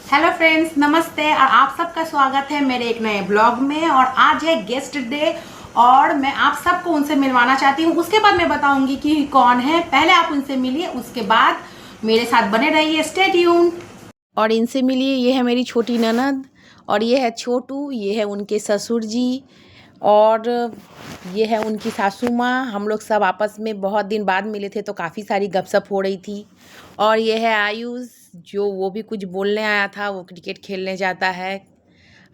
Hello friends, नमस्ते और आप सबका स्वागत है मेरे एक नए ब्लॉग में। और आज है गेस्ट डे और मैं आप सबको उनसे मिलवाना चाहती हूँ। उसके बाद मैं बताऊंगी कि कौन है। पहले आप उनसे मिलिए, उसके बाद मेरे साथ बने रहिए। Stay tuned. और इनसे मिलिए, ये है मेरी छोटी ननद और ये है छोटू, ये है उनके ससुर जी और ये है उनकी सासू माँ। हम लोग सब आपस में बहुत दिन बाद मिले थे तो काफ़ी सारी गपशप हो रही थी। और ये है आयुष, जो वो भी कुछ बोलने आया था। वो क्रिकेट खेलने जाता है,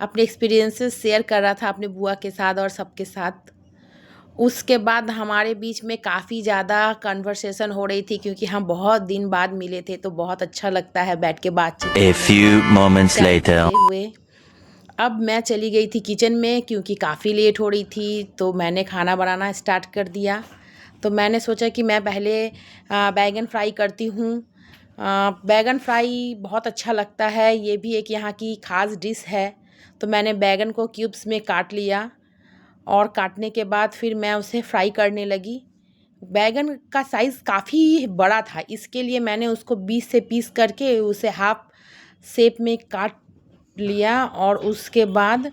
अपने एक्सपीरियंसेस शेयर कर रहा था अपने बुआ के साथ और सबके साथ। उसके बाद हमारे बीच में काफ़ी ज़्यादा कन्वर्सेशन हो रही थी क्योंकि हम बहुत दिन बाद मिले थे तो बहुत अच्छा लगता है बैठ के बातचीत A few moments चाय later. पीते हुए। अब मैं चली गई थी किचन में क्योंकि काफ़ी लेट हो रही थी तो मैंने खाना बनाना स्टार्ट कर दिया। तो मैंने सोचा कि मैं पहले बैगन फ्राई करती हूँ। बैगन फ्राई बहुत अच्छा लगता है, ये भी एक यहाँ की ख़ास डिश है। तो मैंने बैगन को क्यूब्स में काट लिया और काटने के बाद फिर मैं उसे फ्राई करने लगी। बैगन का साइज़ काफ़ी बड़ा था, इसके लिए मैंने उसको 20 से पीस करके उसे हाफ शेप में काट लिया। और उसके बाद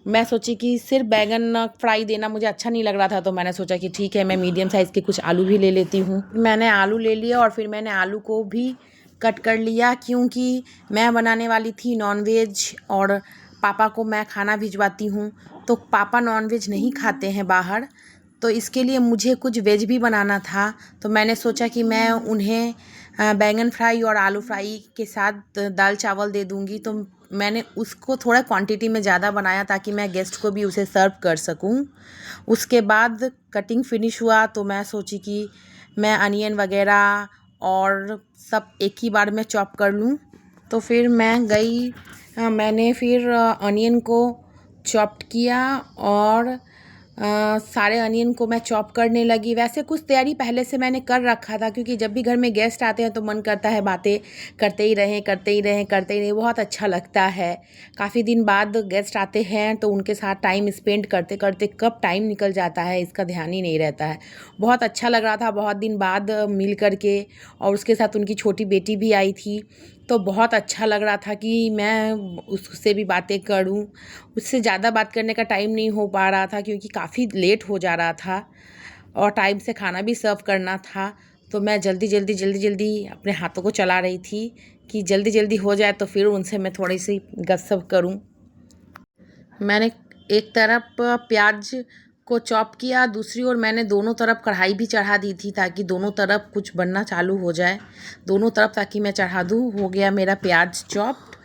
मैं सोची कि सिर्फ बैगन फ्राई देना मुझे अच्छा नहीं लग रहा था, तो मैंने सोचा कि ठीक है, मैं मीडियम साइज़ के कुछ आलू भी ले लेती हूँ। मैंने आलू ले लिया और फिर मैंने आलू को भी कट कर लिया क्योंकि मैं बनाने वाली थी नॉनवेज और पापा को मैं खाना भिजवाती हूँ। तो पापा नॉनवेज नहीं खाते हैं बाहर, तो इसके लिए मुझे कुछ वेज भी बनाना था। तो मैंने सोचा कि मैं उन्हें बैंगन फ्राई और आलू फ्राई के साथ दाल चावल दे दूँगी। तो मैंने उसको थोड़ा क्वांटिटी में ज़्यादा बनाया ताकि मैं गेस्ट को भी उसे सर्व कर सकूं। उसके बाद कटिंग फिनिश हुआ तो मैं सोची कि मैं अनियन वगैरह और सब एक ही बार में चॉप कर लूं। तो फिर मैं गई, मैंने फिर अनियन को चॉप किया और सारे अनियन को मैं चॉप करने लगी। वैसे कुछ तैयारी पहले से मैंने कर रखा था क्योंकि जब भी घर में गेस्ट आते हैं तो मन करता है बातें करते ही रहें करते ही रहें करते ही रहें, बहुत अच्छा लगता है। काफ़ी दिन बाद गेस्ट आते हैं तो उनके साथ टाइम स्पेंड करते करते कब टाइम निकल जाता है इसका ध्यान ही नहीं रहता है। बहुत अच्छा लग रहा था बहुत दिन बाद मिल कर के। और उसके साथ उनकी छोटी बेटी भी आई थी तो बहुत अच्छा लग रहा था कि मैं उससे भी बातें करूं। उससे ज़्यादा बात करने का टाइम नहीं हो पा रहा था क्योंकि काफ़ी लेट हो जा रहा था और टाइम से खाना भी सर्व करना था। तो मैं जल्दी जल्दी अपने हाथों को चला रही थी कि जल्दी जल्दी हो जाए तो फिर उनसे मैं थोड़ी सी गपशप करूं। मैंने एक तरफ प्याज को चॉप किया, दूसरी ओर मैंने दोनों तरफ कढ़ाई भी चढ़ा दी थी ताकि दोनों तरफ कुछ बनना चालू हो जाए। दोनों तरफ ताकि मैं चढ़ा दूँ। हो गया मेरा प्याज चॉप्ड।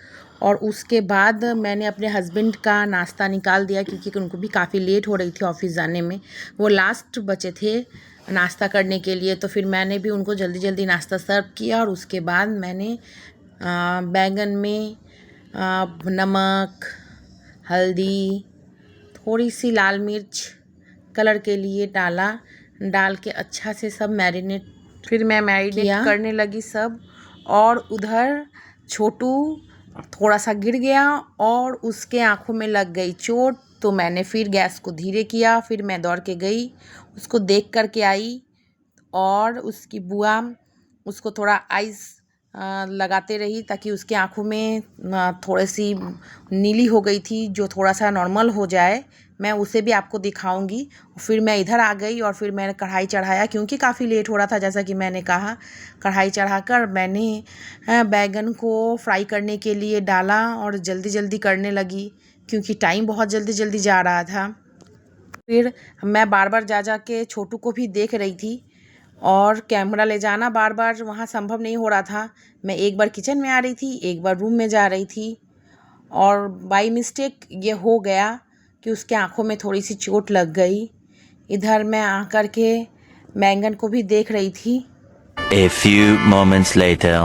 और उसके बाद मैंने अपने हस्बैंड का नाश्ता निकाल दिया क्योंकि उनको भी काफ़ी लेट हो रही थी ऑफिस जाने में। वो लास्ट बचे थे नाश्ता करने के लिए, तो फिर मैंने भी उनको जल्दी जल्दी नाश्ता सर्व किया। और उसके बाद मैंने बैंगन में नमक, हल्दी, थोड़ी सी लाल मिर्च कलर के लिए डाल के अच्छा से सब मैरिनेट फिर मैं मैरिनेट करने लगी सब। और उधर छोटू थोड़ा सा गिर गया और उसके आंखों में लग गई चोट। तो मैंने फिर गैस को धीरे किया, फिर मैं दौड़ के गई, उसको देख कर के आई। और उसकी बुआ उसको थोड़ा आइस लगाते रही ताकि उसकी आंखों में थोड़ी सी नीली हो गई थी, जो थोड़ा सा नॉर्मल हो जाए। मैं उसे भी आपको दिखाऊंगी। फिर मैं इधर आ गई और फिर मैंने कढ़ाई चढ़ाया क्योंकि काफ़ी लेट हो रहा था। जैसा कि मैंने कहा, कढ़ाई चढ़ाकर मैंने बैगन को फ्राई करने के लिए डाला और जल्दी जल्दी करने लगी क्योंकि टाइम बहुत जल्दी जल्दी जा रहा था। फिर मैं बार बार जा के छोटू को भी देख रही थी और कैमरा ले जाना बार बार वहाँ संभव नहीं हो रहा था। मैं एक बार किचन में आ रही थी, एक बार रूम में जा रही थी और बाय मिस्टेक ये हो गया कि उसके आंखों में थोड़ी सी चोट लग गई। इधर मैं आकर के बैंगन को भी देख रही थी। A few moments later.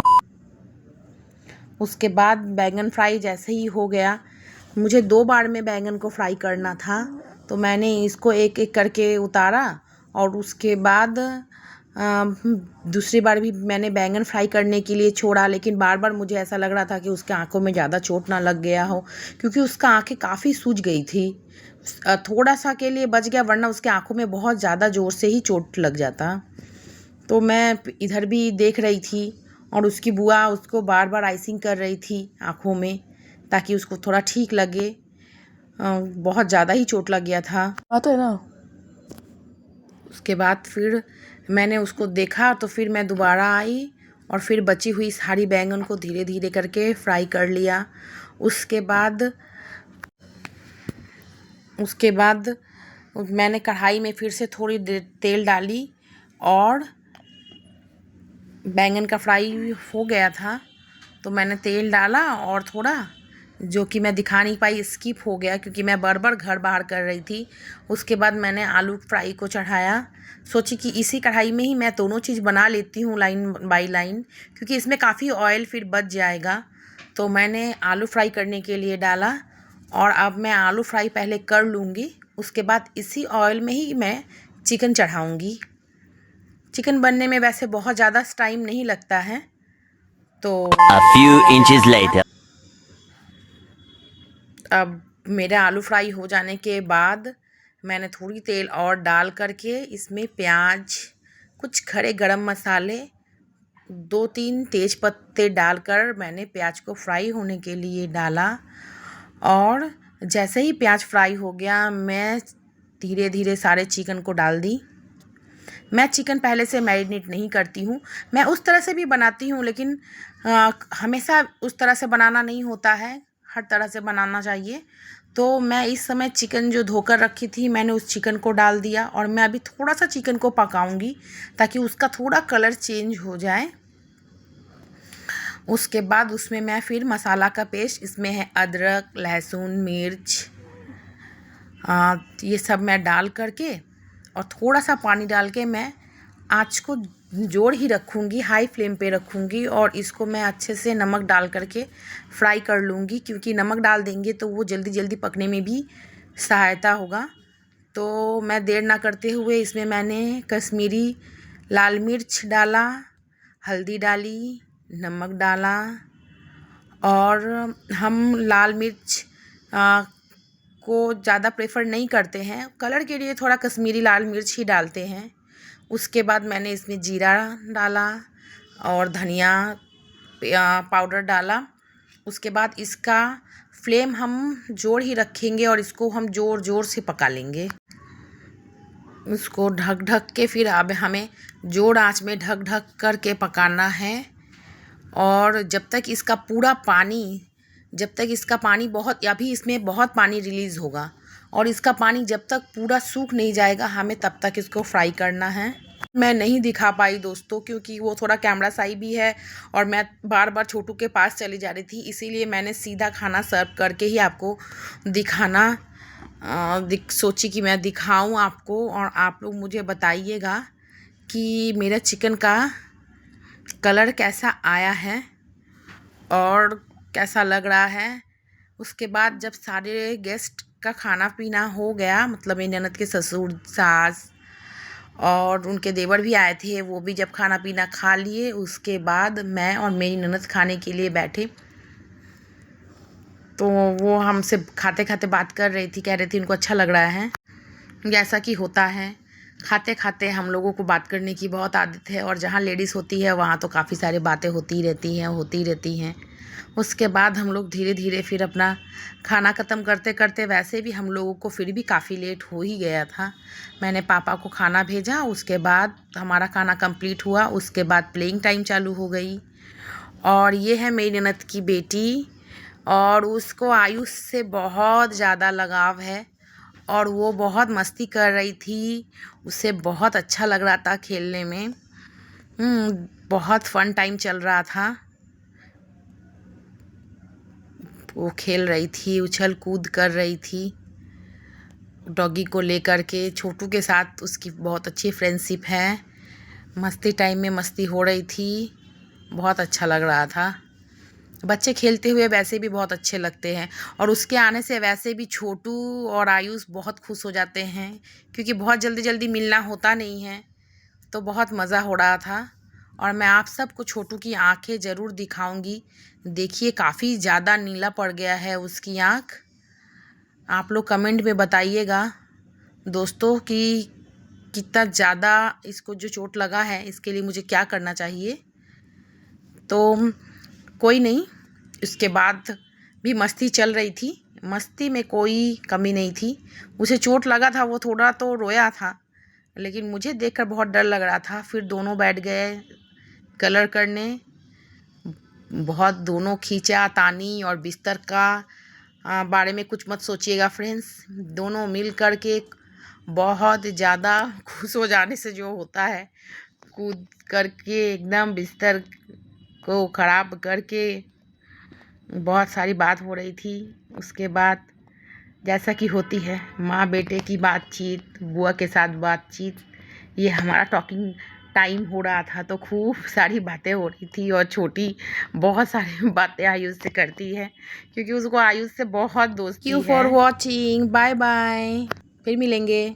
उसके बाद बैंगन फ्राई जैसे ही हो गया, मुझे 2 बार में बैंगन को फ्राई करना था तो मैंने इसको एक एक करके उतारा। और उसके बाद दूसरी बार भी मैंने बैंगन फ्राई करने के लिए छोड़ा, लेकिन बार बार मुझे ऐसा लग रहा था कि उसके आंखों में ज़्यादा चोट ना लग गया हो क्योंकि उसका आंखें काफ़ी सूज गई थी। थोड़ा सा के लिए बच गया वरना उसके आंखों में बहुत ज़्यादा ज़ोर से ही चोट लग जाता। तो मैं इधर भी देख रही थी और उसकी बुआ उसको बार बार आइसिंग कर रही थी आँखों में, ताकि उसको थोड़ा ठीक लगे। बहुत ज़्यादा ही चोट लग गया था। आता है ना। उसके बाद फिर मैंने उसको देखा तो फिर मैं दोबारा आई और फिर बची हुई सारी बैंगन को धीरे धीरे करके फ्राई कर लिया। उसके बाद मैंने कढ़ाई में फिर से थोड़ी देर तेल डाली और बैंगन का फ्राई हो गया था तो मैंने तेल डाला और थोड़ा, जो कि मैं दिखा नहीं पाई, स्किप हो गया क्योंकि मैं बार घर बाहर कर रही थी। उसके बाद मैंने आलू फ्राई को चढ़ाया। सोची कि इसी कढ़ाई में ही मैं दोनों चीज़ बना लेती हूँ लाइन बाय लाइन, क्योंकि इसमें काफ़ी ऑयल फिर बच जाएगा। तो मैंने आलू फ्राई करने के लिए डाला और अब मैं आलू फ्राई पहले कर लूँगी, उसके बाद इसी ऑयल में ही मैं चिकन चढ़ाऊँगी। चिकन बनने में वैसे बहुत ज़्यादा टाइम नहीं लगता है। तो A few inches later. अब मेरे आलू फ्राई हो जाने के बाद मैंने थोड़ी तेल और डाल करके इसमें प्याज, कुछ खड़े गरम मसाले, 2-3 तेज पत्ते डालकर मैंने प्याज को फ्राई होने के लिए डाला। और जैसे ही प्याज फ्राई हो गया मैं धीरे धीरे सारे चिकन को डाल दी। मैं चिकन पहले से मैरिनेट नहीं करती हूँ, मैं उस तरह से भी बनाती हूँ, लेकिन हमेशा उस तरह से बनाना नहीं होता है, हर तरह से बनाना चाहिए। तो मैं इस समय चिकन जो धोकर रखी थी मैंने उस चिकन को डाल दिया और मैं अभी थोड़ा सा चिकन को पकाऊंगी ताकि उसका थोड़ा कलर चेंज हो जाए। उसके बाद उसमें मैं फिर मसाला का पेस्ट, इसमें है अदरक, लहसुन, मिर्च, ये सब मैं डाल करके और थोड़ा सा पानी डाल के मैं आँच को जोड़ ही रखूँगी, हाई फ्लेम पे रखूँगी और इसको मैं अच्छे से नमक डाल करके फ्राई कर लूँगी, क्योंकि नमक डाल देंगे तो वो जल्दी जल्दी पकने में भी सहायता होगा। तो मैं देर ना करते हुए इसमें मैंने कश्मीरी लाल मिर्च डाला, हल्दी डाली, नमक डाला और हम लाल मिर्च को ज़्यादा प्रेफर नहीं करते हैं, कलर के लिए थोड़ा कश्मीरी लाल मिर्च ही डालते हैं। उसके बाद मैंने इसमें जीरा डाला और धनिया पाउडर डाला। उसके बाद इसका फ्लेम हम जोर ही रखेंगे और इसको हम ज़ोर से पका लेंगे। उसको ढक के फिर अब हमें जोर आंच में ढक करके पकाना है। और जब तक इसका पानी बहुत, अभी इसमें बहुत पानी रिलीज़ होगा और इसका पानी जब तक पूरा सूख नहीं जाएगा हमें तब तक इसको फ्राई करना है। मैं नहीं दिखा पाई दोस्तों, क्योंकि वो थोड़ा कैमरा साई भी है और मैं बार बार छोटू के पास चली जा रही थी, इसीलिए मैंने सीधा खाना सर्व करके ही आपको दिखाना सोची कि मैं दिखाऊं आपको। और आप लोग मुझे बताइएगा कि मेरा चिकन का कलर कैसा आया है और कैसा लग रहा है। उसके बाद जब सारे गेस्ट का खाना पीना हो गया, मतलब मेरी ननद के ससुर, सास और उनके देवर भी आए थे, वो भी जब खाना पीना खा लिए, उसके बाद मैं और मेरी ननद खाने के लिए बैठे तो वो हमसे खाते खाते बात कर रही थी, कह रही थी उनको अच्छा लग रहा है। जैसा कि होता है, खाते खाते हम लोगों को बात करने की बहुत आदत है और जहाँ लेडीज़ होती है वहाँ तो काफ़ी सारी बातें होती रहती हैं। उसके बाद हम लोग धीरे धीरे फिर अपना खाना ख़त्म करते करते, वैसे भी हम लोगों को फिर भी काफ़ी लेट हो ही गया था। मैंने पापा को खाना भेजा, उसके बाद हमारा खाना कंप्लीट हुआ, उसके बाद प्लेइंग टाइम चालू हो गई। और ये है मेरी ननद की बेटी और उसको आयुष से बहुत ज़्यादा लगाव है और वो बहुत मस्ती कर रही थी, उसे बहुत अच्छा लग रहा था खेलने में। बहुत फ़न टाइम चल रहा था। वो खेल रही थी, उछल कूद कर रही थी डॉगी को लेकर के। छोटू के साथ उसकी बहुत अच्छी फ्रेंडशिप है, मस्ती टाइम में मस्ती हो रही थी, बहुत अच्छा लग रहा था। बच्चे खेलते हुए वैसे भी बहुत अच्छे लगते हैं और उसके आने से वैसे भी छोटू और आयुष बहुत खुश हो जाते हैं, क्योंकि बहुत जल्दी जल्दी मिलना होता नहीं है। तो बहुत मज़ा हो रहा था और मैं आप सबको छोटू की आंखें ज़रूर दिखाऊंगी। देखिए काफ़ी ज़्यादा नीला पड़ गया है उसकी आँख। आप लोग कमेंट में बताइएगा दोस्तों कि कितना ज़्यादा इसको जो चोट लगा है, इसके लिए मुझे क्या करना चाहिए। तो कोई नहीं, उसके बाद भी मस्ती चल रही थी, मस्ती में कोई कमी नहीं थी। उसे चोट लगा था, वो थोड़ा तो रोया था, लेकिन मुझे देखकर बहुत डर लग रहा था। फिर दोनों बैठ गए कलर करने, बहुत दोनों खींचा तानी, और बिस्तर का बारे में कुछ मत सोचिएगा फ्रेंड्स। दोनों मिल कर के बहुत ज़्यादा खुश हो जाने से जो होता है, कूद करके एकदम बिस्तर को ख़राब करके बहुत सारी बात हो रही थी। उसके बाद जैसा कि होती है माँ बेटे की बातचीत, बुआ के साथ बातचीत, ये हमारा टॉकिंग टाइम हो रहा था, तो खूब सारी बातें हो रही थी। और छोटी बहुत सारी बातें आयुष से करती है, क्योंकि उसको आयुष से बहुत दोस्ती है। Thank you for watching, bye bye, फिर मिलेंगे।